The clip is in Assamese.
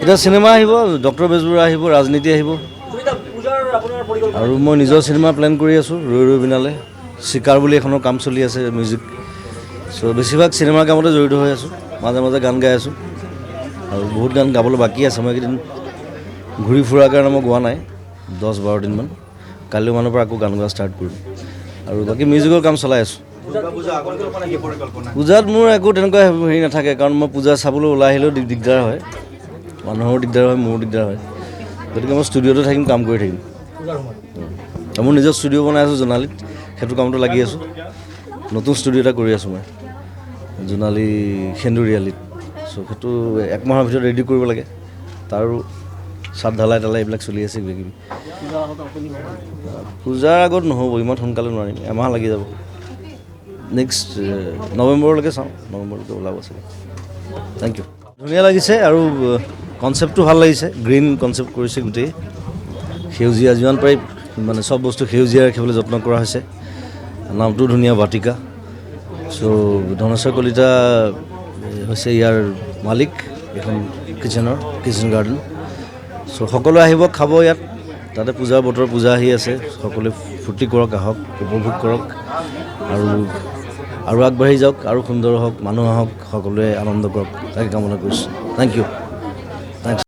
এটা সিনেমা আহিব, ডক্টৰ বেজবৰুৱা আহিব, ৰাজনীতি আহিব, আৰু মই নিজৰ সিনেমা প্লেন কৰি আছোঁ ৰৈ ৰৈ বিনালে। চিকাৰ বুলি এখনৰ কাম চলি আছে মিউজিক। চ' বেছিভাগ চিনেমাৰ কামতে জড়িত হৈ আছোঁ, মাজে মাজে গান গাই আছোঁ, আৰু বহুত গান গাবলৈ বাকী আছে। মই এইকেইদিন ঘূৰি ফুৰাৰ কাৰণে মই গোৱা নাই 10-12 দিনমান। কাইলৈ মানৰ পৰা আকৌ গান গোৱা ষ্টাৰ্ট কৰিম, আৰু বাকী মিউজিকৰ কাম চলাই আছোঁ। পূজাত মোৰ একো তেনেকুৱা হেৰি নাথাকে, কাৰণ মই পূজা চাবলৈ ওলাই আহিলেও দিগদাৰ হয়, মানুহৰো দিগদাৰ হয়, মোৰো দিগদাৰ হয়। গতিকে মই ষ্টুডিঅ'তে থাকিম, কাম কৰি থাকিম। মোৰ নিজৰ ষ্টুডিঅ' বনাই আছোঁ জোনালীত, সেইটো কামতো লাগি আছোঁ। নতুন ষ্টুডিঅ' এটা কৰি আছোঁ মই জোনালী সেন্দুৰীয়ালিত। চ' সেইটো 1 মাহৰ ভিতৰত ৰেডি কৰিব লাগে, তাৰো চাট ঢালাই এইবিলাক চলি আছে কিবা কিবি। পূজাৰ আগত নহ'ব, ইমান সোনকালে নোৱাৰিম, এমাহ লাগি যাব। নেক্সট নৱেম্বৰলৈকে চাওঁ, নৱেম্বৰলৈকে ওলাব চাগে। Thank you. ধুনীয়া লাগিছে, আৰু কনচেপ্টটো ভাল লাগিছে। গ্ৰীণ কনচেপ্ট কৰিছে গোটেই, সেউজীয়া যিমান পাৰি মানে চব বস্তু সেউজীয়া ৰাখিবলৈ যত্ন কৰা হৈছে। নামটোও ধুনীয়া, বাটিকা। চ' ধনেশ্বৰ কলিতা হৈছে ইয়াৰ মালিক, এখন কিচেন গাৰ্ডেন। চ' সকলোৱে আহিব, খাব ইয়াত। তাতে পূজাৰ বতৰ, পূজা আহি আছে, সকলোৱে ফূৰ্তি কৰক, আহক, উপভোগ কৰক, আৰু আগবাঢ়ি যাওক, আৰু সুন্দৰ হওক, মানুহ আহক, সকলোৱে আনন্দ কৰক, তাকে কামনা কৰিছোঁ। Thank U.